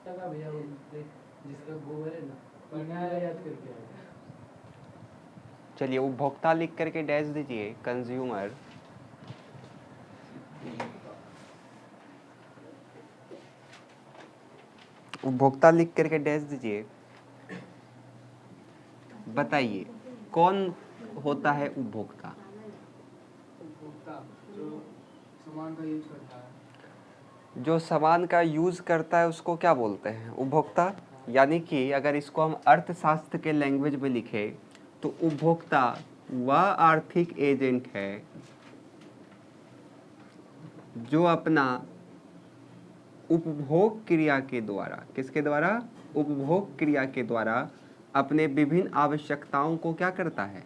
उपभोक्ता का भैया जिसका गोबर है ना पढ़ना है याद करके आएगा। चलिए उपभोक्ता लिख करके डैश दीजिए, कंज्यूमर। उपभोक्ता लिख करके डैश दीजिए। बताइए कौन होता है उपभोक्ता? उपभोक्ता जो सामान का यूज करता है। जो सामान का यूज करता है उसको क्या बोलते हैं? उपभोक्ता। यानी कि अगर इसको हम अर्थशास्त्र के लैंग्वेज में लिखें तो उपभोक्ता वह आर्थिक एजेंट है जो अपना उपभोग क्रिया के द्वारा, किसके द्वारा? उपभोग क्रिया के द्वारा अपने विभिन्न आवश्यकताओं को क्या करता है?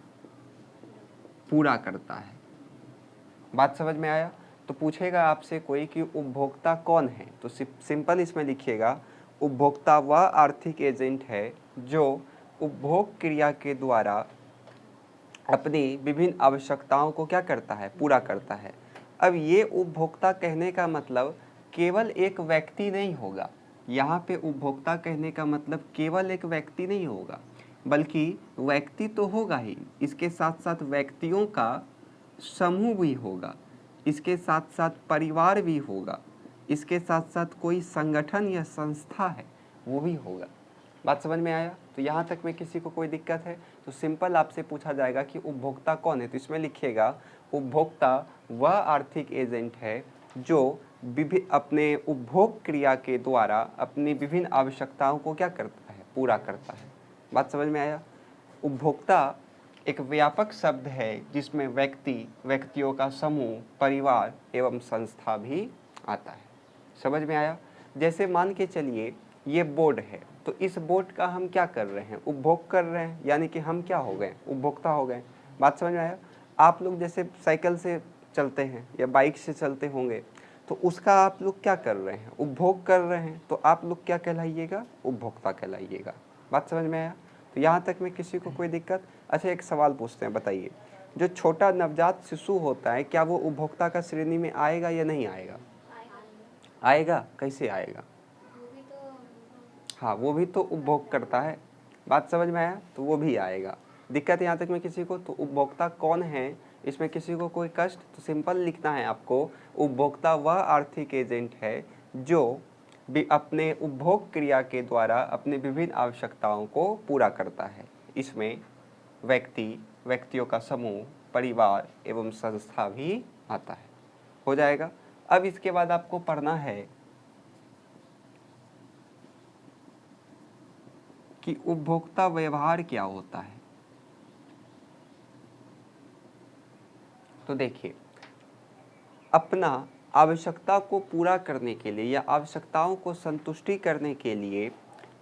पूरा करता है। बात समझ में आया? तो पूछेगा आपसे कोई कि उपभोक्ता कौन है, तो सिंपल इसमें लिखिएगा उपभोक्ता वह आर्थिक एजेंट है जो उपभोग क्रिया के द्वारा अपनी विभिन्न आवश्यकताओं को क्या करता है? पूरा करता है। अब ये उपभोक्ता कहने का मतलब केवल एक व्यक्ति नहीं होगा। यहाँ पे उपभोक्ता कहने का मतलब केवल एक व्यक्ति नहीं होगा, बल्कि व्यक्ति तो होगा ही, इसके साथ साथ व्यक्तियों का समूह भी होगा, इसके साथ साथ परिवार भी होगा, इसके साथ साथ कोई संगठन या संस्था है वो भी होगा। बात समझ में आया? तो यहाँ तक में किसी को कोई दिक्कत है? तो सिंपल आपसे पूछा जाएगा कि उपभोक्ता कौन है, तो इसमें लिखिएगा उपभोक्ता वह आर्थिक एजेंट है जो अपने उपभोग क्रिया के द्वारा अपनी विभिन्न आवश्यकताओं को क्या करता है? पूरा करता है। बात समझ में आया? उपभोक्ता एक व्यापक शब्द है जिसमें व्यक्ति, व्यक्तियों का समूह, परिवार एवं संस्था भी आता है। समझ में आया? जैसे मान के चलिए ये बोर्ड है, तो इस बोर्ड का हम क्या कर रहे हैं? उपभोग कर रहे हैं, यानी कि हम क्या हो गए? उपभोक्ता हो गए। बात समझ में आया? आप लोग जैसे साइकिल से चलते हैं या बाइक से चलते होंगे, तो उसका आप लोग क्या कर रहे हैं? उपभोग कर रहे हैं, तो आप लोग क्या कहलाइएगा? उपभोक्ता कहलाइएगा। बात समझ में आया? तो यहाँ तक में किसी को कोई दिक्कत? अच्छा एक सवाल पूछते हैं, बताइए जो छोटा नवजात शिशु होता है क्या वो उपभोक्ता का श्रेणी में आएगा या नहीं आएगा? आएगा। कैसे आएगा? हाँ, वो भी तो उपभोग करता है। बात समझ में आया? तो वो भी आएगा। दिक्कत यहाँ तक में किसी को? तो उपभोक्ता कौन है, इसमें किसी को कोई कष्ट? तो सिंपल लिखना है आपको, उपभोक्ता वह आर्थिक एजेंट है जो भी अपने उपभोग क्रिया के द्वारा अपने विभिन्न आवश्यकताओं को पूरा करता है। इसमें व्यक्ति, व्यक्तियों का समूह, परिवार एवं संस्था भी आता है। हो जाएगा? अब इसके बाद आपको पढ़ना है कि उपभोक्ता व्यवहार क्या होता है। तो देखिए, अपना आवश्यकता को पूरा करने के लिए या आवश्यकताओं को संतुष्टि करने के लिए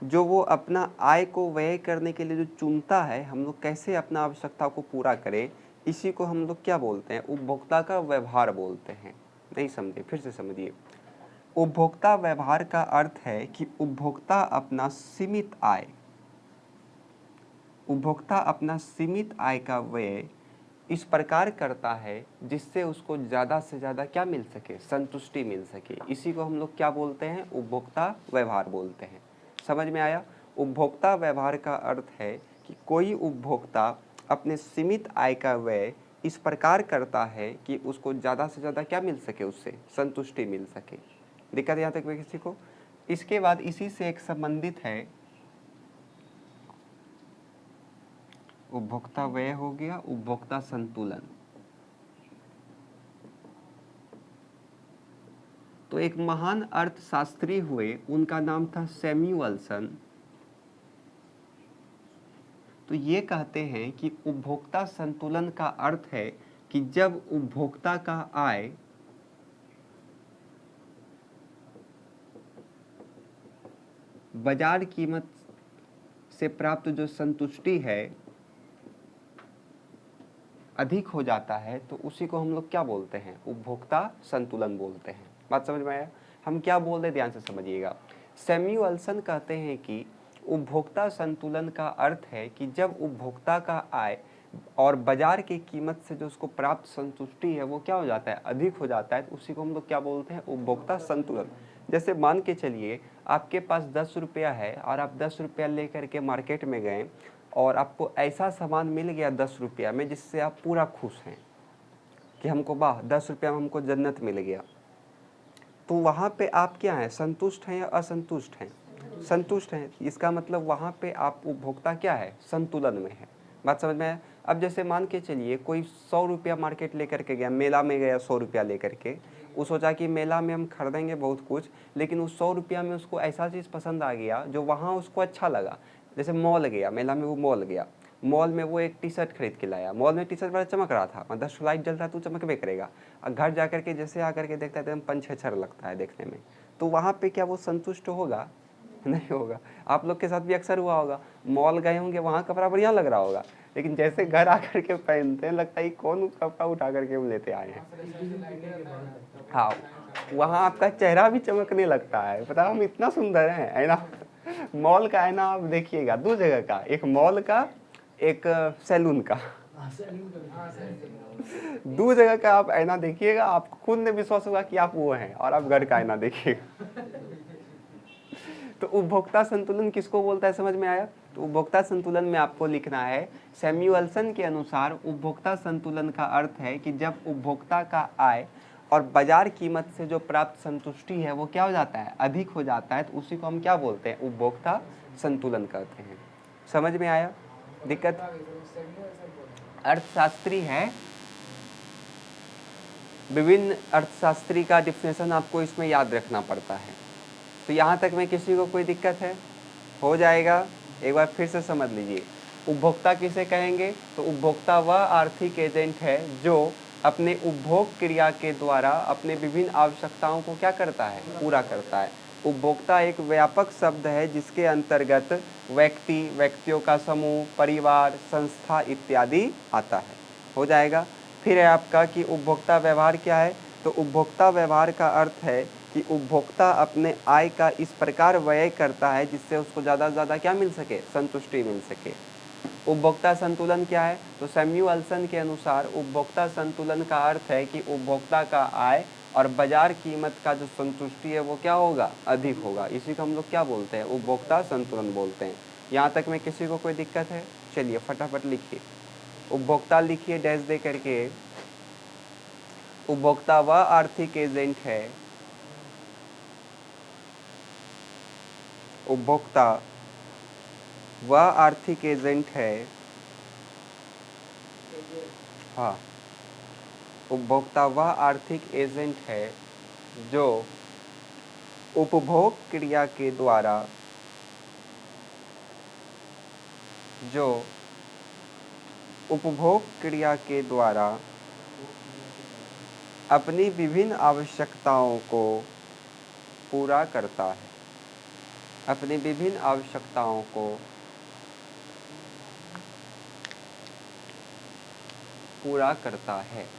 जो वो अपना आय को व्यय करने के लिए जो चुनता है, हम लोग कैसे अपना आवश्यकता को पूरा करें, इसी को हम लोग क्या बोलते हैं? उपभोक्ता का व्यवहार बोलते हैं। नहीं समझे? फिर से समझिए। उपभोक्ता व्यवहार का अर्थ है कि उपभोक्ता अपना सीमित आय, उपभोक्ता अपना सीमित आय का व्यय इस प्रकार करता है जिससे उसको ज़्यादा से ज़्यादा क्या मिल सके? संतुष्टि मिल सके। इसी को हम लोग क्या बोलते हैं? उपभोक्ता व्यवहार बोलते हैं। समझ में आया? उपभोक्ता व्यवहार का अर्थ है कि कोई उपभोक्ता अपने सीमित आय का व्यय इस प्रकार करता है कि उसको ज़्यादा से ज़्यादा क्या मिल सके? उससे संतुष्टि मिल सके। दिक्कत यहाँ तक में किसी को? इसके बाद इसी से एक संबंधित है, उपभोक्ता व्यय हो गया, उपभोक्ता संतुलन। तो एक महान अर्थशास्त्री हुए, उनका नाम था सैमुअलसन। तो ये कहते हैं कि उपभोक्ता संतुलन का अर्थ है कि जब उपभोक्ता का आय बाजार कीमत से प्राप्त जो संतुष्टि है अधिक हो जाता है, तो उसी को हम लोग क्या बोलते हैं? उपभोक्ता संतुलन बोलते हैं। बात समझ में आया? हम क्या बोल रहे, ध्यान से समझिएगा। सैमुअलसन कहते हैं कि उपभोक्ता संतुलन का अर्थ है कि जब उपभोक्ता का आय और बाजार की कीमत से जो उसको प्राप्त संतुष्टि है वो क्या हो जाता है? अधिक हो जाता है, तो उसी को हम लोग क्या बोलते हैं? उपभोक्ता संतुलन। जैसे मान के चलिए आपके पास 10 रुपया है और आप 10 रुपया लेकर के मार्केट में गए और आपको ऐसा सामान मिल गया 10 रुपया में जिससे आप पूरा खुश हैं कि हमको वाह 10 रुपया में हमको जन्नत मिल गया, तो वहाँ पे आप क्या हैं, संतुष्ट हैं या असंतुष्ट हैं? संतुष्ट हैं। इसका मतलब वहाँ पे आप उपभोक्ता क्या है, संतुलन में है। बात समझ में आया? अब जैसे मान के चलिए कोई 100 रुपया मार्केट लेकर के गया, मेला में गया 100 रुपया लेकर के, वो सोचा कि मेला में हम खरीदेंगे बहुत कुछ, लेकिन उस 100 रुपया में उसको ऐसा चीज़ पसंद आ गया जो वहाँ उसको अच्छा लगा। जैसे मॉल गया, मेला में वो मॉल गया, मॉल में वो एक टी शर्ट खरीद के लाया, मॉल में टी शर्ट बड़ा चमक रहा था, 10 लाइट जल रहा है तो चमकबे करेगा। और घर जा करके जैसे आकर के देखता है तो एकदम पंचर लगता है देखने में, तो वहाँ पे क्या वो संतुष्ट होगा? नहीं होगा। आप लोग के साथ भी अक्सर हुआ होगा, मॉल गए होंगे, वहाँ कपड़ा बढ़िया लग रहा होगा, लेकिन जैसे घर आकर के पहनते हैं लगता है कौन कपड़ा उठा करके हम लेते आए हैं। हाँ, वहाँ आपका चेहरा भी चमकने लगता है, पता हम इतना सुंदर हैं, है ना। मॉल का है ना, आप देखिएगा 2 जगह का, एक मॉल का, एक सैलून का, 2 जगह का आप आईना देखिएगा, आपको खुद ने विश्वास होगा कि आप वो हैं, और आप घर का आईना देखिएगा। तो उपभोक्ता संतुलन किसको बोलता है, समझ में आया? तो उपभोक्ता संतुलन में आपको लिखना है, सैमुअल्सन के अनुसार उपभोक्ता संतुलन का अर्थ है कि जब उपभोक्ता का आय और बाजार कीमत से जो प्राप्त संतुष्टि है वो क्या हो जाता है, अधिक हो जाता है, तो उसी को हम क्या बोलते हैं, उपभोक्ता संतुलन कहते हैं। समझ में आया? दिक्कत? अर्थशास्त्री है, विभिन्न अर्थशास्त्री का डिफिनेशन आपको इसमें याद रखना पड़ता है। तो यहाँ तक में किसी को कोई दिक्कत है? हो जाएगा, एक बार फिर से समझ लीजिए। उपभोक्ता किसे कहेंगे? तो उपभोक्ता वह आर्थिक एजेंट है जो अपने उपभोग क्रिया के द्वारा अपने विभिन्न आवश्यकताओं को क्या करता है, पूरा करता है। उपभोक्ता एक व्यापक शब्द है जिसके अंतर्गत व्यक्ति, व्यक्तियों का समूह, परिवार, संस्था इत्यादि आता है। हो जाएगा। फिर है आपका कि उपभोक्ता व्यवहार क्या है? तो उपभोक्ता व्यवहार का अर्थ है कि उपभोक्ता अपने आय का इस प्रकार व्यय करता है जिससे उसको ज़्यादा से ज़्यादा क्या मिल सके, संतुष्टि मिल सके। उपभोक्ता संतुलन क्या है? तो सैमुअल्सन के अनुसार उपभोक्ता संतुलन का अर्थ है कि उपभोक्ता का आय और बाजार कीमत का जो संतुष्टि है वो क्या होगा, अधिक होगा। इसी को हम लोग क्या बोलते हैं, उपभोक्ता संतुलन बोलते हैं। यहाँ तक में किसी को कोई दिक्कत है? चलिए फटाफट लिखिए, उपभोक्ता लिखिए डैश दे करके। उपभोक्ता वह आर्थिक एजेंट है, उपभोक्ता वह आर्थिक एजेंट है, हाँ, उपभोक्ता वह आर्थिक एजेंट है जो उपभोग क्रिया के द्वारा अपनी विभिन्न आवश्यकताओं को पूरा करता है, अपनी विभिन्न आवश्यकताओं को पूरा करता है।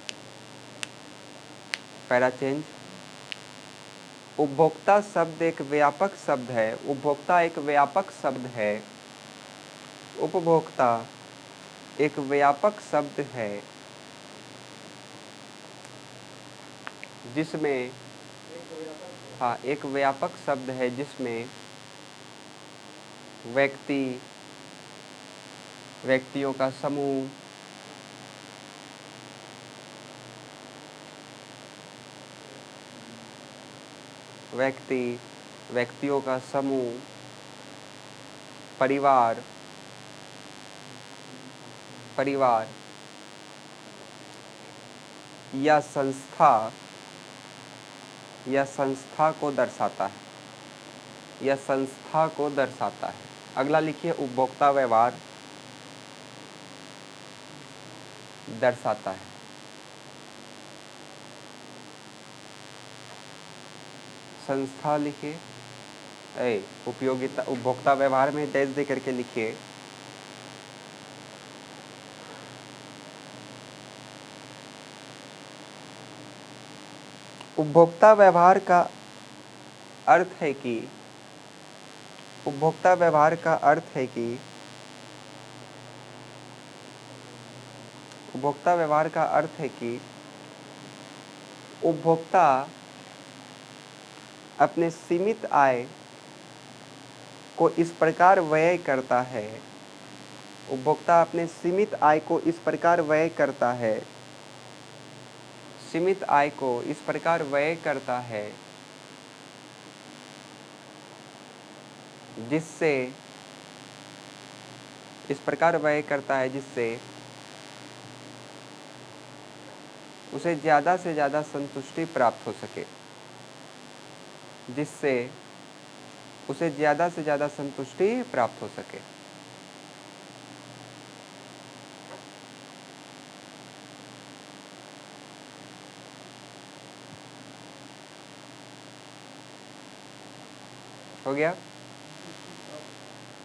Para change. उपभोक्ता शब्द एक व्यापक शब्द है, उपभोक्ता एक व्यापक शब्द है, उपभोक्ता एक व्यापक शब्द है जिसमें, हाँ, एक व्यापक शब्द है जिसमें व्यक्ति, व्यक्तियों का समूह, व्यक्तियों का समूह, परिवार या संस्था को दर्शाता है, या संस्था को दर्शाता है। अगला लिखिए, उपभोक्ता व्यवहार दर्शाता है। संस्था लिखिए, उपयोगिता, उपभोक्ता व्यवहार में डैश दे करके लिखिए। उपभोक्ता व्यवहार का अर्थ है कि उपभोक्ता व्यवहार का अर्थ है कि उपभोक्ता व्यवहार का अर्थ है कि उपभोक्ता अपने सीमित आय को इस प्रकार व्यय करता है, उपभोक्ता अपने सीमित आय को इस प्रकार व्यय करता है, सीमित आय को इस प्रकार व्यय करता है जिससे, इस प्रकार व्यय करता है जिससे उसे ज़्यादा से ज़्यादा संतुष्टि प्राप्त हो सके, जिससे उसे ज़्यादा से ज़्यादा संतुष्टि प्राप्त हो सके। हो गया?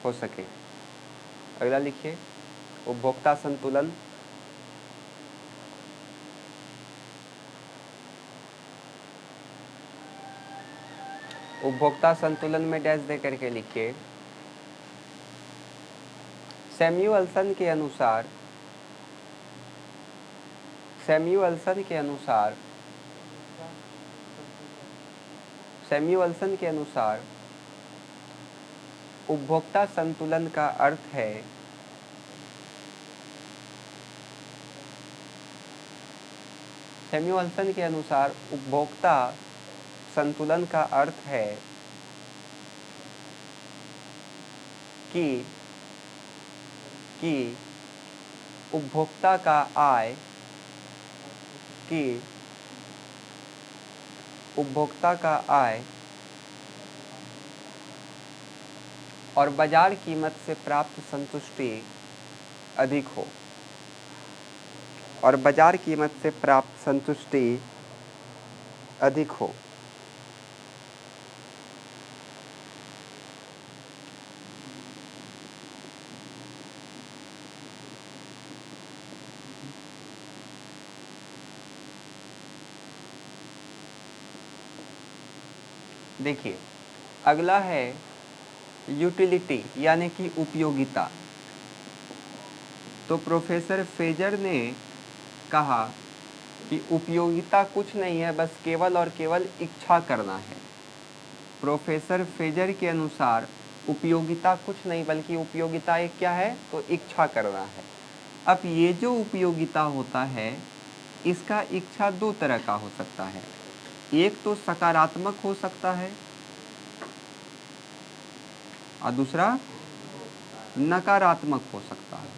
हो सके। अगला लिखिए, उपभोक्ता संतुलन। उपभोक्ता संतुलन में डैश दे करके लिखिए, सैमुअल्सन के अनुसार, सैमुअल्सन के अनुसार, सैमुअल्सन के अनुसार उपभोक्ता संतुलन का अर्थ है सैमुअल्सन के अनुसार उपभोक्ता संतुलन का अर्थ है कि उपभोक्ता का आय, कि उपभोक्ता का आय और बाजार कीमत से प्राप्त संतुष्टि अधिक हो, और बाजार कीमत से प्राप्त संतुष्टि अधिक हो। देखिए, अगला है यूटिलिटी यानी कि उपयोगिता। तो प्रोफेसर फेजर ने कहा कि उपयोगिता कुछ नहीं है, बस केवल और केवल इच्छा करना है। प्रोफेसर फेजर के अनुसार उपयोगिता कुछ नहीं बल्कि उपयोगिता एक क्या है, तो इच्छा करना है। अब ये जो उपयोगिता होता है इसका इच्छा दो तरह का हो सकता है, एक तो सकारात्मक हो सकता है और दूसरा नकारात्मक हो सकता है।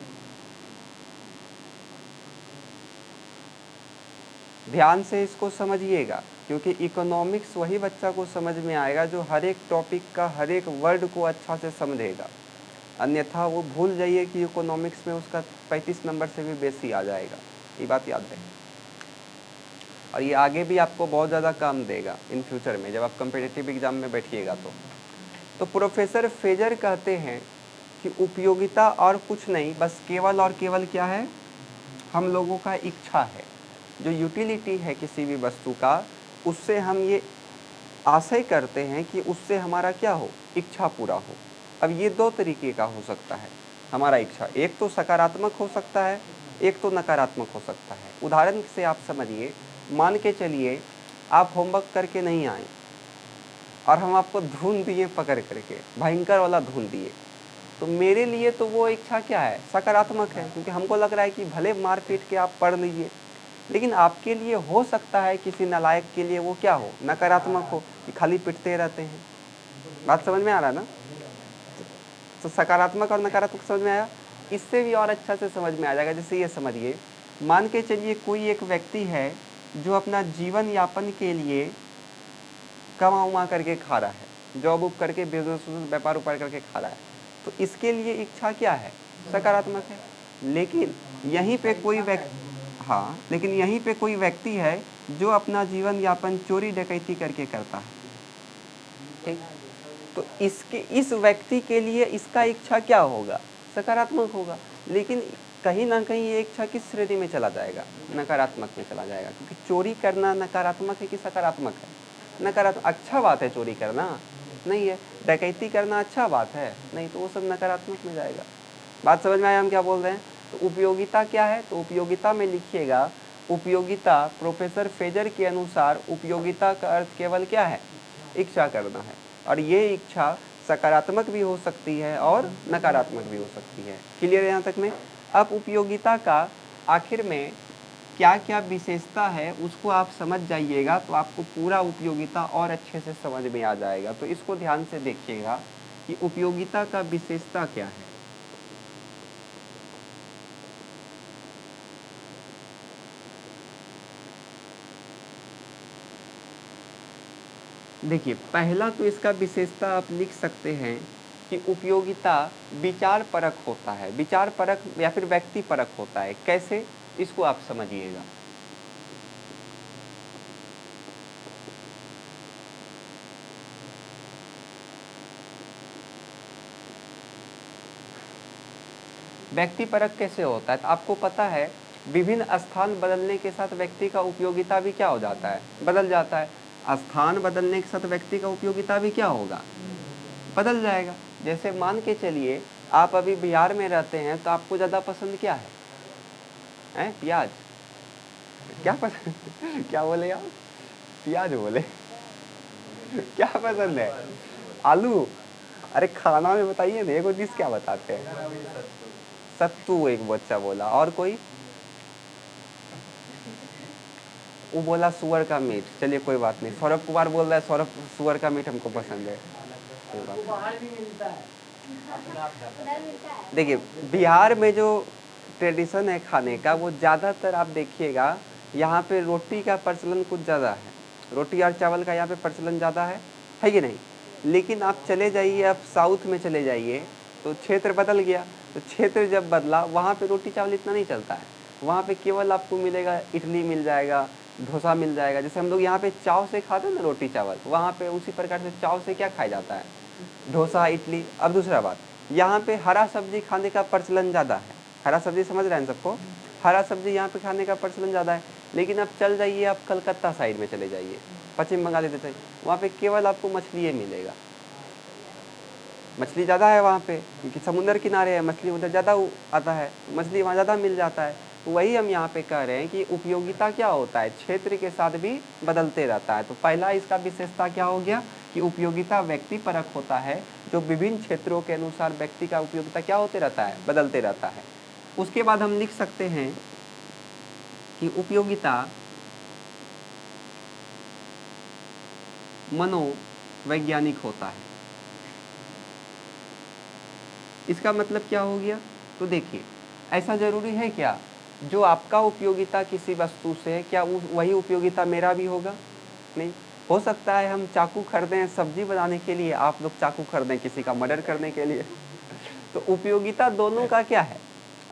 ध्यान से इसको समझिएगा, क्योंकि इकोनॉमिक्स वही बच्चा को समझ में आएगा जो हर एक टॉपिक का हर एक वर्ड को अच्छा से समझेगा, अन्यथा वो भूल जाइए कि इकोनॉमिक्स में उसका 35 नंबर से भी बेसी आ जाएगा। ये बात याद रहे, और ये आगे भी आपको बहुत ज़्यादा काम देगा इन फ्यूचर में जब आप कम्पिटिटिव एग्जाम में बैठिएगा। तो प्रोफेसर फेजर कहते हैं कि उपयोगिता और कुछ नहीं, बस केवल और केवल क्या है, हम लोगों का इच्छा है। जो यूटिलिटी है किसी भी वस्तु का, उससे हम ये आशय करते हैं कि उससे हमारा क्या हो, इच्छा पूरा हो। अब ये दो तरीके का हो सकता है हमारा इच्छा, एक तो सकारात्मक हो सकता है, एक तो नकारात्मक हो सकता है। उदाहरण से आप समझिए, मान के चलिए आप होमवर्क करके नहीं आए और हम आपको धून दिए पकड़ करके, भयंकर वाला धून दिए, तो मेरे लिए तो वो इच्छा क्या है, सकारात्मक है, क्योंकि हमको लग रहा है कि भले मार पीट के आप पढ़ लीजिए। लेकिन आपके लिए हो सकता है किसी नालायक के लिए वो क्या हो, नकारात्मक हो, कि खाली पिटते रहते हैं। बात समझ में आ रहा है ना? तो सकारात्मक और नकारात्मक समझ में आया। इससे भी और अच्छा से समझ में आ जाएगा। जैसे ये समझिए, मान के चलिए कोई एक व्यक्ति है जो अपना जीवन यापन के लिए कमा उमा करके खा रहा है, जॉब उब करके, बिजनेस व्यापार उपार करके खा रहा है, तो इसके लिए इच्छा क्या है, सकारात्मक है। लेकिन यहीं पे कोई व्यक्ति, हाँ, लेकिन यहीं पे कोई व्यक्ति है जो अपना जीवन यापन चोरी डकैती करके करता है, ठीक, तो इस व्यक्ति के लिए इसका इच्छा क्या होगा, सकारात्मक होगा। लेकिन कहीं ना कहीं ये इच्छा किस श्रेणी में चला जाएगा, नकारात्मक में चला जाएगा, क्योंकि चोरी करना नकारात्मक है कि सकारात्मक है, नकारात्मक। अच्छा बात है चोरी करना, नहीं है। डकैती करना अच्छा बात है, नहीं, तो वो सब नकारात्मक में जाएगा। बात समझ में आया हम क्या बोल रहे हैं? तो उपयोगिता क्या है, तो उपयोगिता में लिखिएगा, उपयोगिता प्रोफेसर फेजर के अनुसार उपयोगिता का अर्थ केवल क्या है, इच्छा करना है, और ये इच्छा सकारात्मक भी हो सकती है और नकारात्मक भी हो सकती है। क्लियर है यहाँ तक में? अब उपयोगिता का आखिर में क्या क्या विशेषता है उसको आप समझ जाइएगा तो आपको पूरा उपयोगिता और अच्छे से समझ में आ जाएगा। तो इसको ध्यान से देखिएगा कि उपयोगिता का विशेषता क्या है। देखिए, पहला तो इसका विशेषता आप लिख सकते हैं कि उपयोगिता विचार परक होता है। विचार परक या फिर व्यक्ति परक होता है। कैसे, इसको आप समझिएगा। व्यक्ति परक कैसे होता है? तो आपको पता है विभिन्न स्थान बदलने के साथ व्यक्ति का उपयोगिता भी क्या हो जाता है? बदल जाता है। स्थान बदलने के साथ व्यक्ति का उपयोगिता भी क्या होगा? बदल जाएगा। जैसे मान के चलिए आप अभी बिहार में रहते हैं तो आपको ज़्यादा पसंद क्या है? प्याज। क्या पसंद? क्या बोले आप? प्याज बोले। क्या पसंद है? आलू। अरे खाना में बताइए ना, एक डिश क्या बताते हैं? सत्तू एक बच्चा बोला। और कोई? वो बोला सुअर का मीट। चलिए कोई बात नहीं। सौरभ कुमार बोल रहा है सौरभ सुअर का मीट हमको पसंद है। देखिए, बिहार में जो ट्रेडिशन है खाने का वो ज़्यादातर आप देखिएगा यहाँ पे रोटी का प्रचलन कुछ ज़्यादा है। रोटी और चावल का यहाँ पे प्रचलन ज़्यादा है कि नहीं? लेकिन आप चले जाइए, आप साउथ में चले जाइए तो क्षेत्र बदल गया। तो क्षेत्र जब बदला वहाँ पे रोटी चावल इतना नहीं चलता है। वहाँ पे केवल आपको मिलेगा इडली मिल जाएगा, डोसा मिल जाएगा। जैसे हम लोग यहाँ पे चाव से खाते हैं ना रोटी चावल, वहाँ पे उसी प्रकार से चाव से क्या खाया जाता है? डोसा इडली। अब दूसरा बात, यहाँ पे हरा सब्जी खाने का प्रचलन ज़्यादा है। हरा सब्जी समझ रहे हैं सबको? हरा सब्जी यहाँ पे खाने का प्रचलन ज़्यादा है। लेकिन अब चल जाइए, आप कलकत्ता साइड में चले जाइए, पश्चिम बंगाल इधर से, वहाँ पे केवल आपको मछली मिलेगा। मछली ज़्यादा है वहाँ पे क्योंकि समुद्र किनारे है, मछली उधर ज़्यादा आता है, मछली वहाँ ज़्यादा मिल जाता है। तो वही हम यहाँ पे कह रहे हैं कि उपयोगिता क्या होता है? क्षेत्र के साथ भी बदलते रहता है। तो पहला इसका विशेषता क्या हो गया कि उपयोगिता व्यक्ति परक होता है, जो विभिन्न क्षेत्रों के अनुसार व्यक्ति का उपयोगिता क्या होते रहता है? बदलते रहता है। उसके बाद हम लिख सकते हैं कि उपयोगिता मनोवैज्ञानिक होता है। इसका मतलब क्या हो गया? तो देखिए, ऐसा जरूरी है क्या जो आपका उपयोगिता किसी वस्तु से है क्या वही उपयोगिता मेरा भी होगा? नहीं। हो सकता है हम चाकू खरीदें सब्जी बनाने के लिए, आप लोग चाकू खरीदें किसी का मर्डर करने के लिए। तो उपयोगिता दोनों का क्या है?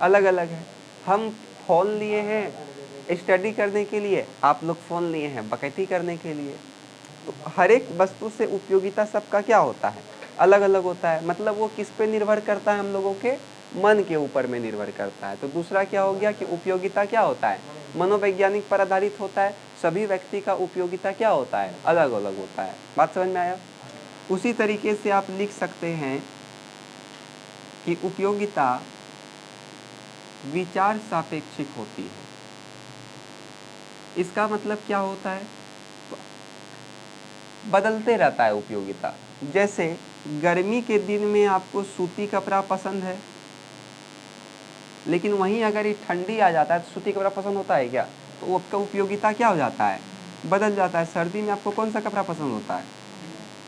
अलग अलग है। हम फ़ोन लिए हैं स्टडी करने के लिए, आप लोग फ़ोन लिए हैं बकैती करने के लिए। तो हर एक वस्तु से उपयोगिता सबका क्या होता है? अलग अलग होता है। मतलब वो किस पे निर्भर करता है? हम लोगों के मन के ऊपर में निर्भर करता है। तो दूसरा क्या हो गया कि उपयोगिता क्या होता है? मनोवैज्ञानिक पर आधारित होता है। सभी व्यक्ति का उपयोगिता क्या होता है? अलग अलग होता है। बात समझ में आया? उसी तरीके से आप लिख सकते हैं कि उपयोगिता विचार सापेक्षिक होती है। इसका मतलब क्या होता है? बदलते रहता है उपयोगिता। जैसे गर्मी के दिन में आपको सूती कपड़ा पसंद है, लेकिन वहीं अगर ये ठंडी आ जाता है तो सूती कपड़ा पसंद होता है क्या? तो वो आपका उपयोगिता क्या हो जाता है? बदल जाता है। सर्दी में आपको कौन सा कपड़ा पसंद होता है?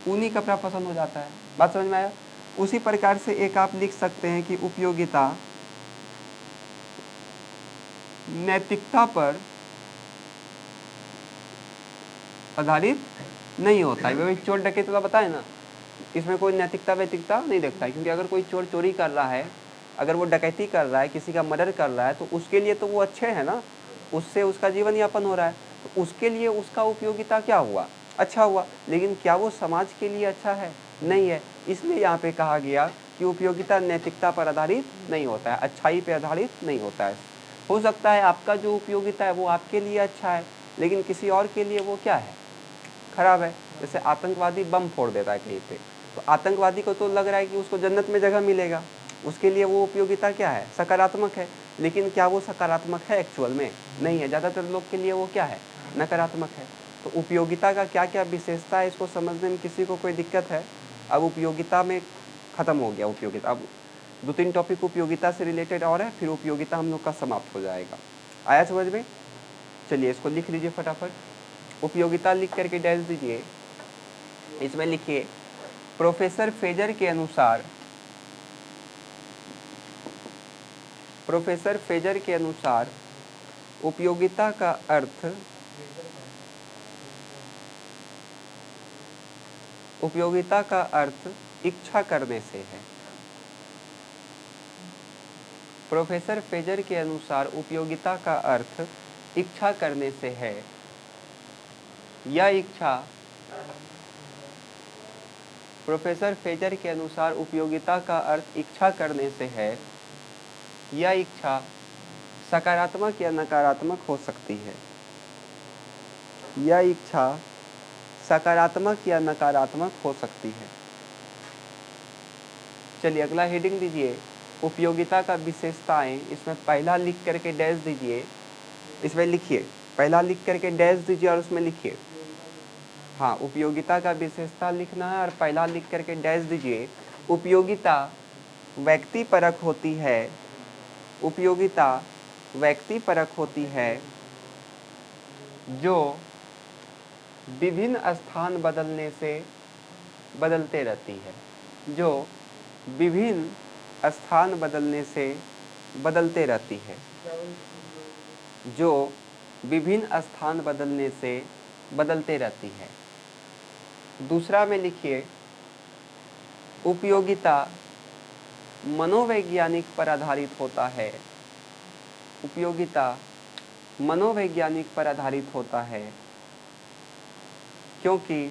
ऊनी कपड़ा पसंद हो जाता है। बात समझ में आया? उसी प्रकार से एक आप लिख सकते हैं कि उपयोगिता नैतिकता पर आधारित नहीं होता है। वही चोर डकैत वाला बताए ना, इसमें कोई नैतिकता वैतिकता नहीं देखता है। क्योंकि अगर कोई चोर चोरी कर रहा है, अगर वो डकैती कर रहा है, किसी का मर्डर कर रहा है, तो उसके लिए तो वो अच्छे है ना, उससे उसका जीवन यापन हो रहा है, तो उसके लिए उसका उपयोगिता क्या हुआ? अच्छा हुआ। लेकिन क्या वो समाज के लिए अच्छा है? नहीं है। इसलिए यहाँ पे कहा गया कि उपयोगिता नैतिकता पर आधारित नहीं होता है, अच्छाई पर आधारित नहीं होता है। हो सकता है आपका जो उपयोगिता है वो आपके लिए अच्छा है, लेकिन किसी और के लिए वो क्या है? खराब है। जैसे आतंकवादी बम फोड़ देता है कहीं पे, तो आतंकवादी को तो लग रहा है कि उसको जन्नत में जगह मिलेगा, उसके लिए वो उपयोगिता क्या है? सकारात्मक है। लेकिन क्या वो सकारात्मक है एक्चुअल में? नहीं है। ज़्यादातर लोग के लिए वो क्या है? नकारात्मक है। तो उपयोगिता का क्या क्या विशेषता है इसको समझने में किसी को कोई दिक्कत है? अब उपयोगिता में खत्म हो गया उपयोगिता। अब 2-3 टॉपिक उपयोगिता से रिलेटेड और है, फिर उपयोगिता हम लोग का समाप्त हो जाएगा। आया समझ में? चलिए इसको लिख लीजिए फटाफट। उपयोगिता लिख करके डैश दीजिए। इसमें लिखिए प्रोफेसर फेजर के अनुसार, प्रोफेसर फेजर के अनुसार उपयोगिता का अर्थ, उपयोगिता का अर्थ इच्छा करने से है। प्रोफेसर फेजर के अनुसार उपयोगिता का अर्थ इच्छा करने से है। यह इच्छा, प्रोफेसर फेजर के अनुसार उपयोगिता का अर्थ इच्छा करने से है। यह इच्छा सकारात्मक या नकारात्मक हो सकती है। यह इच्छा सकारात्मक या नकारात्मक हो सकती है। चलिए अगला हेडिंग दीजिए उपयोगिता का विशेषताएं। इसमें पहला लिख करके डैश दीजिए। इसमें लिखिए पहला लिख करके डैश दीजिए और उसमें लिखिए, हाँ उपयोगिता का विशेषता लिखना है और पहला लिख करके डैश दीजिए। उपयोगिता व्यक्तिपरक होती है। उपयोगिता व्यक्तिपरक होती है जो विभिन्न स्थान बदलने से बदलते रहती है। जो विभिन्न स्थान बदलने से बदलते रहती है। जो विभिन्न स्थान बदलने से बदलते रहती है। दूसरा में लिखिए उपयोगिता मनोवैज्ञानिक पर आधारित होता है। उपयोगिता मनोवैज्ञानिक पर आधारित होता है क्योंकि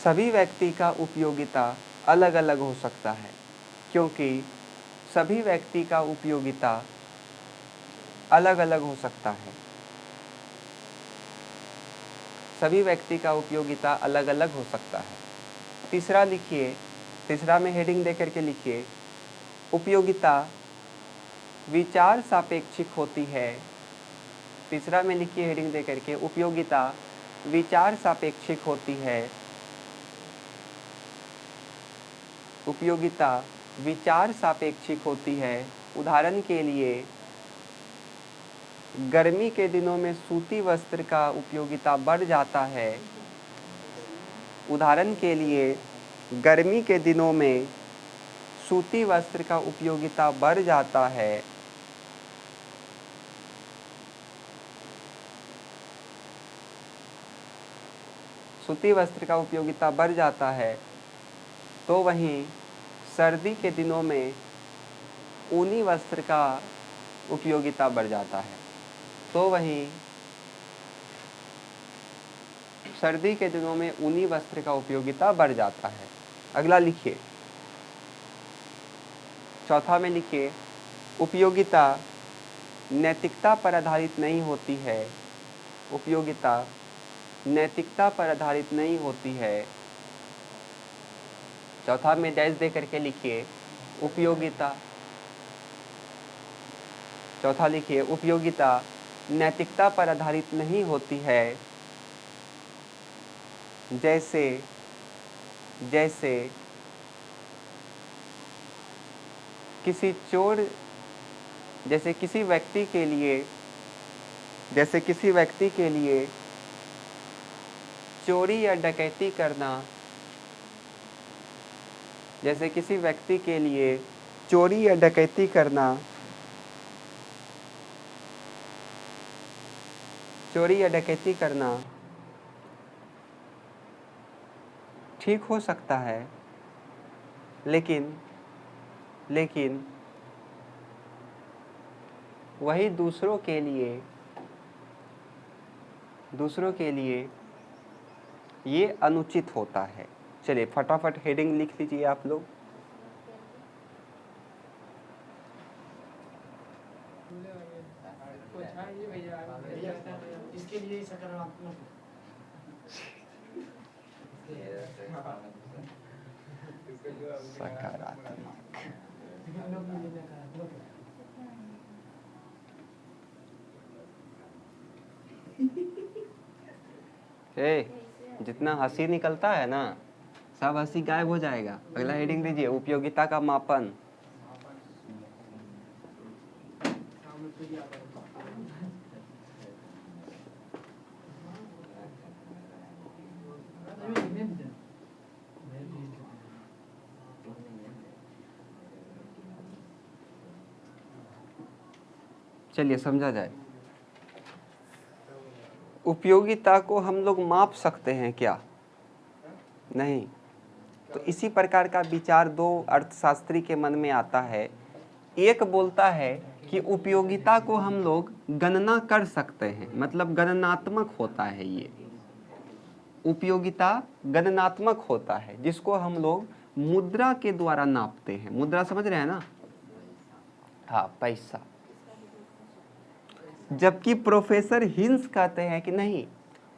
सभी व्यक्ति का उपयोगिता अलग अलग हो सकता है। क्योंकि सभी व्यक्ति का उपयोगिता अलग अलग हो सकता है। सभी व्यक्ति का उपयोगिता अलग अलग हो सकता है। तीसरा लिखिए, तीसरा में हेडिंग दे करके लिखिए उपयोगिता विचार सापेक्षिक होती है। तीसरा में लिखिए हेडिंग दे करके उपयोगिता विचार सापेक्षिक होती है। उपयोगिता विचार सापेक्षिक होती है। उदाहरण के लिए गर्मी के दिनों में सूती वस्त्र का उपयोगिता बढ़ जाता है। उदाहरण के लिए गर्मी के दिनों में सूती वस्त्र का उपयोगिता बढ़ जाता है। सूती वस्त्र का उपयोगिता बढ़ जाता है तो वहीं सर्दी के दिनों में ऊनी वस्त्र का उपयोगिता बढ़ जाता है। तो वहीं सर्दी के दिनों में ऊनी वस्त्र का उपयोगिता बढ़ जाता है। अगला लिखिए, चौथा में लिखिए उपयोगिता नैतिकता पर आधारित नहीं होती है। उपयोगिता नैतिकता पर आधारित नहीं होती है। चौथा में डैश दे करके लिखिए उपयोगिता, चौथा लिखिए उपयोगिता नैतिकता पर आधारित नहीं होती है। जैसे किसी चोर, जैसे किसी व्यक्ति के लिए चोरी या डकैती करना, जैसे किसी व्यक्ति के लिए चोरी या डकैती करना, चोरी या डकैती करना ठीक हो सकता है, लेकिन वही दूसरों के लिए ये अनुचित होता है। चलिए फटाफट हेडिंग लिख लीजिए आप लोग। इसके लिए सकारात्मक जितना हंसी निकलता है ना सब हंसी गायब हो जाएगा। अगला हेडिंग दीजिए, उपयोगिता का मापन। चलिए समझा जाए। उपयोगिता को हम लोग माप सकते हैं क्या? नहीं। तो इसी प्रकार का विचार दो अर्थशास्त्री के मन में आता है। एक बोलता है कि उपयोगिता को हम लोग गणना कर सकते हैं, मतलब गणनात्मक होता है। ये उपयोगिता गणनात्मक होता है, जिसको हम लोग मुद्रा के द्वारा नापते हैं। मुद्रा समझ रहे हैं ना? हाँ, पैसा। जबकि प्रोफेसर हिंस कहते हैं कि नहीं,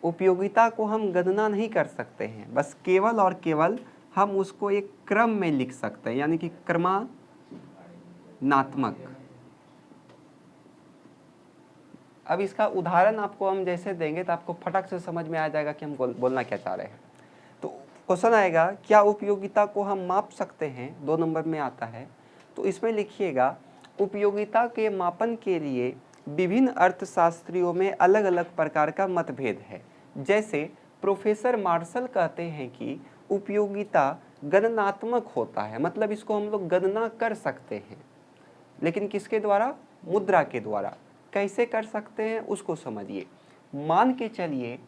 उपयोगिता को हम गणना नहीं कर सकते हैं, बस केवल और केवल हम उसको एक क्रम में लिख सकते हैं, यानी कि क्रमानात्मक। अब इसका उदाहरण आपको हम जैसे देंगे तो आपको फटक से समझ में आ जाएगा कि हम बोलना क्या चाह रहे हैं। तो क्वेश्चन आएगा, क्या उपयोगिता को हम माप सकते हैं? 2 नंबर में आता है। तो इसमें लिखिएगा, उपयोगिता के मापन के लिए विभिन्न अर्थशास्त्रियों में अलग अलग प्रकार का मतभेद है। जैसे प्रोफेसर मार्शल कहते हैं कि उपयोगिता गणनात्मक होता है, मतलब इसको हम लोग गणना कर सकते हैं, लेकिन किसके द्वारा? मुद्रा के द्वारा। कैसे कर सकते हैं उसको समझिए। मान के चलिए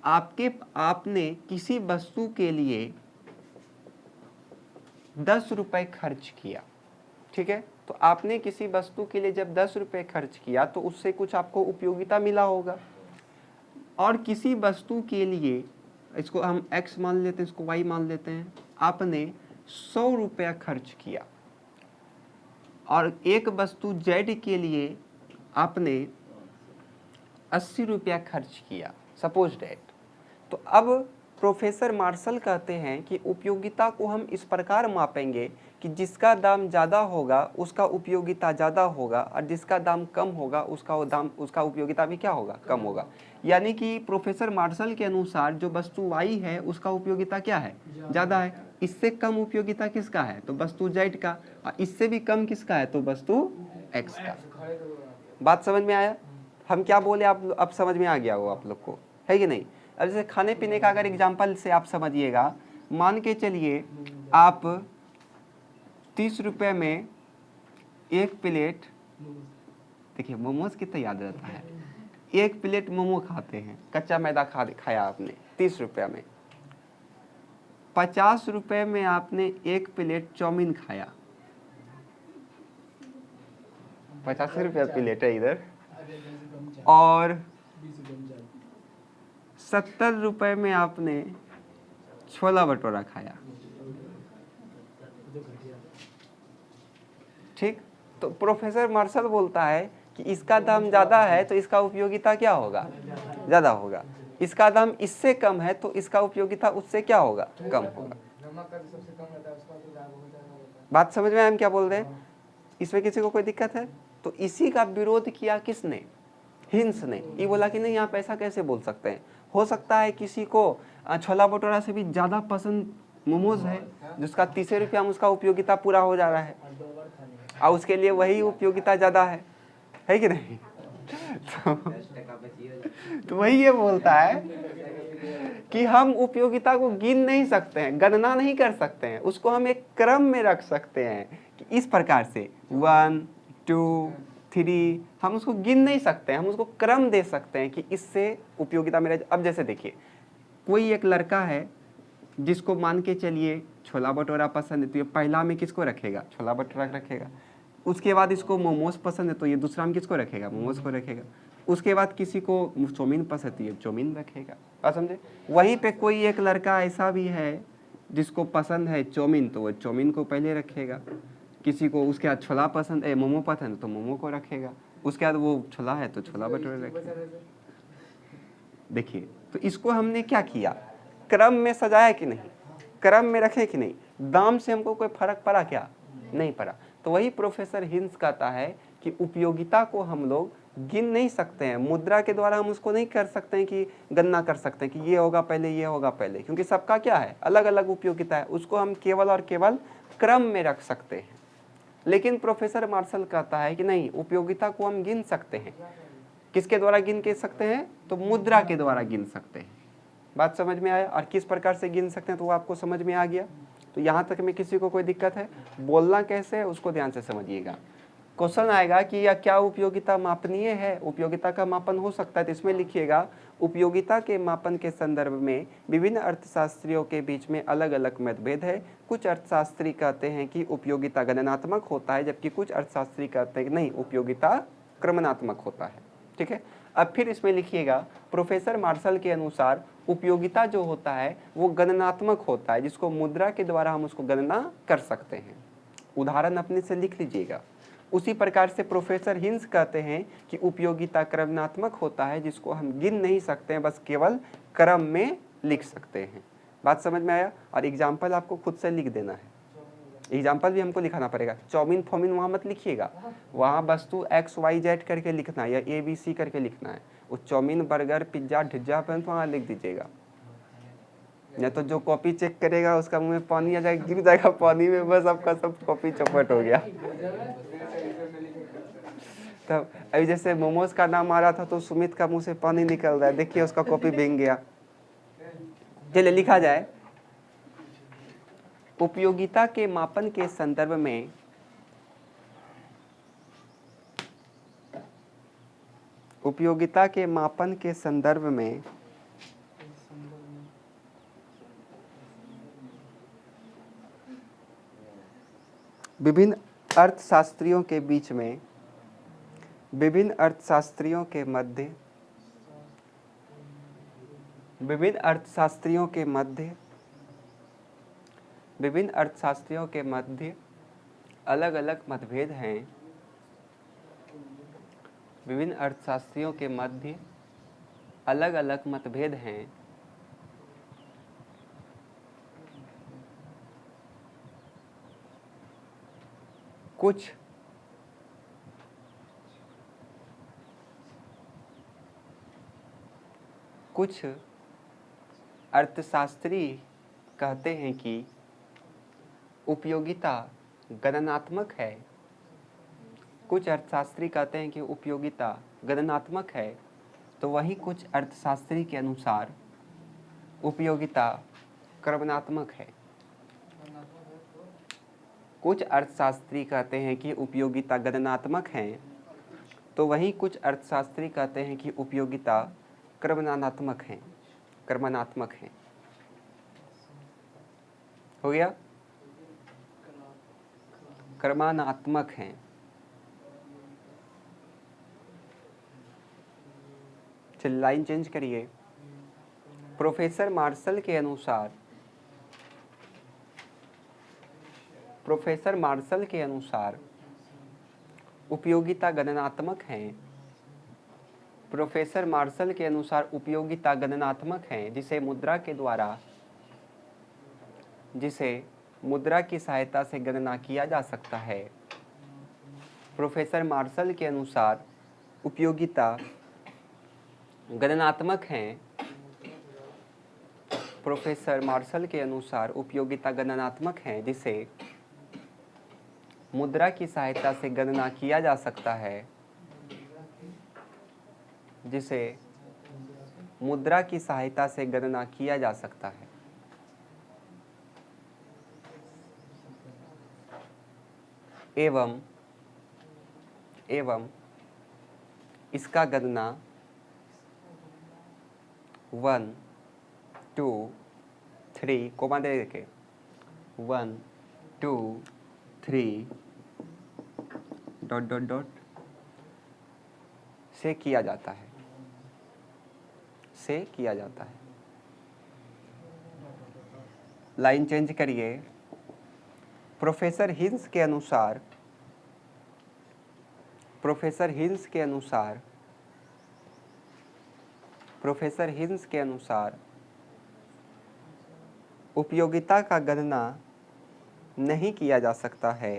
आपने किसी वस्तु के लिए 10 रुपए खर्च किया, ठीक है? तो आपने किसी वस्तु के लिए जब 10 रुपए खर्च किया तो उससे कुछ आपको उपयोगिता मिला होगा। और किसी वस्तु के लिए, इसको हम x मान लेते हैं, इसको y मान लेते हैं, आपने 100 रुपया खर्च किया और एक वस्तु z के लिए आपने 80 रुपया खर्च किया, सपोज डेट। तो अब प्रोफेसर मार्शल कहते हैं कि उपयोगिता को हम इस प्रकार मापेंगे कि जिसका दाम ज़्यादा होगा उसका उपयोगिता ज़्यादा होगा, और जिसका दाम कम होगा उसका उपयोगिता भी क्या होगा? कम होगा। यानी कि प्रोफेसर मार्शल के अनुसार जो वस्तु y है उसका उपयोगिता क्या है? ज़्यादा है। इससे कम उपयोगिता किसका है? तो वस्तु z का। और इससे भी कम किसका है? तो वस्तु x का। बात समझ में आया? हम क्या बोले आप अब समझ में आ गया हो आप लोग को, है कि नहीं? अब जैसे खाने पीने का अगर एग्जाम्पल से आप समझिएगा, मान के चलिए आप 30 रुपये में एक प्लेट, देखिए मोमोज कितना याद रहता है, एक प्लेट मोमो खाते हैं, कच्चा मैदा खाया आपने 30 रुपये में। 50 रुपये में आपने एक प्लेट चाउमीन खाया, 50 रुपया प्लेट है इधर। और 70 रुपये में आपने छोला भटूरा खाया, ठीक? तो प्रोफेसर मार्शल बोलता है कि इसका दाम ज़्यादा है तो इसका उपयोगिता क्या होगा? ज़्यादा होगा। इसका दाम इससे कम है तो इसका उपयोगिता उससे क्या होगा? कम होगा। बात समझ में आया हम क्या बोल रहे हैं? इसमें किसी को कोई दिक्कत है? तो इसी का विरोध किया किसने? हिंस ने। ये बोला कि नहीं, आप ऐसा कैसे बोल सकते हैं? हो सकता है किसी को छोला भटूरा से भी ज़्यादा पसंद मोमोज है, जिसका 30 रुपया में उसका उपयोगिता पूरा हो जा रहा है, और उसके लिए वही उपयोगिता ज़्यादा है कि नहीं? तो वही ये बोलता है कि हम उपयोगिता को गिन नहीं सकते हैं, गणना नहीं कर सकते हैं, उसको हम एक क्रम में रख सकते हैं कि इस प्रकार से 1 2 3, हम उसको गिन नहीं सकते हैं, हम उसको क्रम दे सकते हैं कि इससे उपयोगिता मेरा। अब जैसे देखिए, कोई एक लड़का है जिसको मान के चलिए छोला भटूरा पसंद है, तो ये पहला में किसको रखेगा? छोला भटूरा रखेगा। उसके बाद इसको मोमोज पसंद है तो ये दूसरा में किसको रखेगा? मोमोज को रखेगा। उसके बाद किसी को चाउमीन पसंद है, ये चाउमीन रखेगा। बात समझे? वहीं पे कोई एक लड़का ऐसा भी है जिसको पसंद है चाउमीन, तो वो चाउमीन को पहले रखेगा। किसी को उसके बाद छोला पसंद है, मोमो पसंद है तो मोमो को रखेगा। उसके बाद वो छोला है तो छोला भटूरा रखेगा। देखिए, तो इसको हमने क्या किया? क्रम में सजाया कि नहीं? क्रम में रखे कि नहीं? दाम से हमको कोई फर्क पड़ा क्या? नहीं पड़ा। तो वही प्रोफेसर हिंस कहता है कि उपयोगिता को हम लोग गिन नहीं सकते हैं। मुद्रा के द्वारा हम उसको नहीं कर सकते हैं कि गणना कर सकते हैं कि ये होगा पहले, ये होगा पहले, क्योंकि सबका क्या है, अलग अलग उपयोगिता है। उसको हम केवल और केवल क्रम में रख सकते हैं। लेकिन प्रोफेसर मार्शल कहता है कि नहीं, उपयोगिता को हम गिन सकते हैं। किसके द्वारा गिन के सकते हैं? तो मुद्रा के द्वारा गिन सकते हैं। बात समझ में आया? और किस प्रकार से गिन सकते हैं तो वो आपको समझ में आ गया। तो यहाँ तक में किसी को कोई दिक्कत है? बोलना कैसे है उसको ध्यान से समझिएगा। क्वेश्चन आएगा कि या क्या उपयोगिता मापनीय है, उपयोगिता का मापन हो सकता है, तो इसमें लिखिएगा उपयोगिता के मापन के संदर्भ में विभिन्न अर्थशास्त्रियों के बीच में अलग अलग मतभेद है। कुछ अर्थशास्त्री कहते हैं कि उपयोगिता गणनात्मक होता है, जबकि कुछ अर्थशास्त्री कहते हैं कि नहीं, उपयोगिता क्रमनात्मक होता है। ठीक है, अब फिर इसमें लिखिएगा प्रोफेसर मार्शल के अनुसार उपयोगिता जो होता है वो गणनात्मक होता है, जिसको मुद्रा के द्वारा हम उसको गणना कर सकते हैं। उदाहरण अपने से लिख लीजिएगा। उसी प्रकार से प्रोफेसर हिंस कहते हैं कि उपयोगिता क्रमनात्मक होता है, जिसको हम गिन नहीं सकते हैं, बस केवल क्रम में लिख सकते हैं। बात समझ में आया? और एग्जाम्पल आपको खुद से लिख देना है। एग्जाम्पल भी हमको लिखाना पड़ेगा। चाउमीन फॉमिन वहाँ मत लिखिएगा, वहाँ वस्तु XYZ करके लिखना है या ABC करके लिखना है। वो चाउमीन, बर्गर, पिज्जा, ढिज्जा पे वहाँ लिख दीजिएगा। या तो जो कॉपी चेक करेगा उसका मुंह में पानी आ जाएगा, गिर जाएगा पानी में, बस आपका सब कॉपी चौपट हो गया। तब अभी जैसे मोमोज का नाम आ रहा था तो सुमित का मुंह से पानी निकल रहा है, देखिए उसका कॉपी भीग गया। चलिए लिखा जाए, उपयोगिता के मापन के संदर्भ में उपयोगिता के मापन के संदर्भ में विभिन्न अर्थशास्त्रियों के बीच में, विभिन्न अर्थशास्त्रियों के मध्य, विभिन्न अर्थशास्त्रियों के मध्य, विभिन्न अर्थशास्त्रियों के मध्य अलग अलग मतभेद हैं। विभिन्न अर्थशास्त्रियों के मध्य अलग अलग मतभेद हैं। कुछ अर्थशास्त्री कहते हैं कि उपयोगिता गणनात्मक है। कुछ अर्थशास्त्री कहते हैं कि उपयोगिता गणनात्मक है, तो वहीं कुछ अर्थशास्त्री के अनुसार उपयोगिता क्रमनात्मक है। कुछ अर्थशास्त्री कहते हैं कि उपयोगिता गणनात्मक है, तो वहीं कुछ अर्थशास्त्री कहते हैं कि उपयोगिता क्रमनात्मक है, क्रमनात्मक है। हो गया? क्रमनात्मक है। चलिए लाइन चेंज करिए। प्रोफेसर मार्शल के अनुसार, प्रोफेसर मार्शल के अनुसार उपयोगिता गणनात्मक है। प्रोफेसर मार्शल के अनुसार उपयोगिता गणनात्मक है, जिसे मुद्रा की सहायता से गणना किया जा सकता है। प्रोफेसर मार्शल के अनुसार उपयोगिता गणनात्मक है। प्रोफेसर मार्शल के अनुसार उपयोगिता गणनात्मक है, जिसे मुद्रा की सहायता से गणना किया जा सकता है, जिसे मुद्रा की सहायता से गणना किया जा सकता है। एवं इसका गणना 1 2 3 कोमा दे के 1 2 3 ... से किया जाता है, से किया जाता है। लाइन चेंज करिए। प्रोफेसर हिंस के अनुसार, प्रोफेसर हिंस के अनुसार, प्रोफेसर हिंस के अनुसार उपयोगिता का गणना नहीं किया जा सकता है।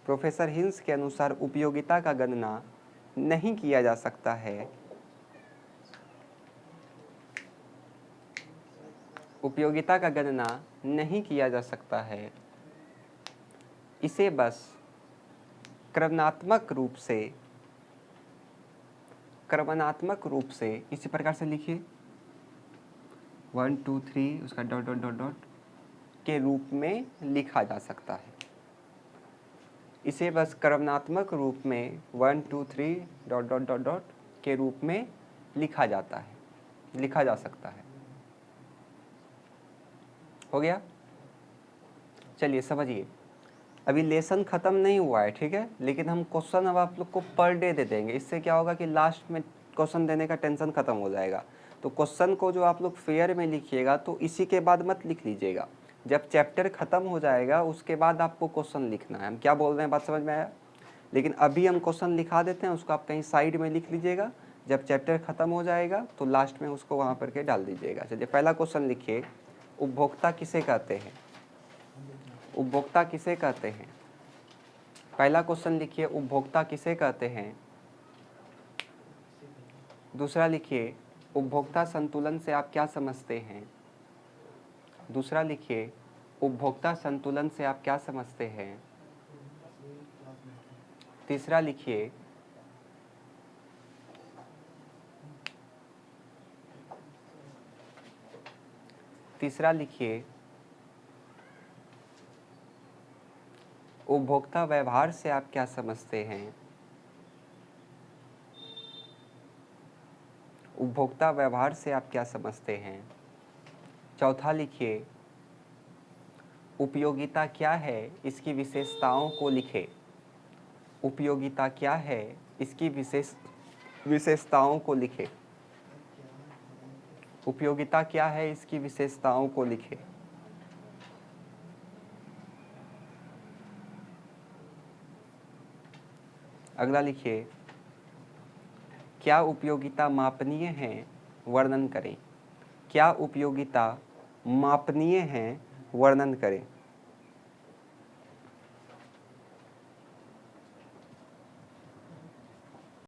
प्रोफेसर हिंस के अनुसार उपयोगिता का गणना नहीं किया जा सकता है, उपयोगिता का गणना नहीं किया जा सकता है, इसे बस क्रमणात्मक रूप से इसी प्रकार से लिखिए 1 2 3 उसका डॉट डॉट डॉट डॉट के रूप में लिखा जा सकता है। इसे बस क्रमणात्मक रूप में 1 2 3 डॉट डॉट डॉट डॉट के रूप में लिखा जा सकता है। हो गया? चलिए समझिए, अभी लेसन ख़त्म नहीं हुआ है, ठीक है, लेकिन हम क्वेश्चन अब आप लोग को पर डे दे देंगे। इससे क्या होगा कि लास्ट में क्वेश्चन देने का टेंशन ख़त्म हो जाएगा। तो क्वेश्चन को जो आप लोग फेयर में लिखिएगा तो इसी के बाद मत लिख लीजिएगा, जब चैप्टर ख़त्म हो जाएगा उसके बाद आपको क्वेश्चन लिखना है। हम क्या बोल रहे हैं, बात समझ में आया? लेकिन अभी हम क्वेश्चन लिखा देते हैं, उसको आप कहीं साइड में लिख लीजिएगा, जब चैप्टर ख़त्म हो जाएगा तो लास्ट में उसको वहाँ पर के डाल दीजिएगा। चलिए पहला क्वेश्चन लिखिए, उपभोक्ता किसे कहते हैं? उपभोक्ता किसे कहते हैं? पहला क्वेश्चन लिखिए, उपभोक्ता किसे कहते हैं? दूसरा लिखिए, उपभोक्ता संतुलन से आप क्या समझते हैं? दूसरा लिखिए, उपभोक्ता संतुलन से आप क्या समझते हैं? तीसरा लिखिए, उपभोक्ता व्यवहार से आप क्या समझते हैं? उपभोक्ता व्यवहार से आप क्या समझते हैं? चौथा लिखिए, उपयोगिता क्या है, इसकी विशेषताओं को लिखें। उपयोगिता क्या है, इसकी विशेषताओं को लिखें। उपयोगिता क्या है, इसकी विशेषताओं को लिखें। अगला लिखिए, क्या उपयोगिता मापनीय है, वर्णन करें। क्या उपयोगिता मापनीय है, वर्णन करें।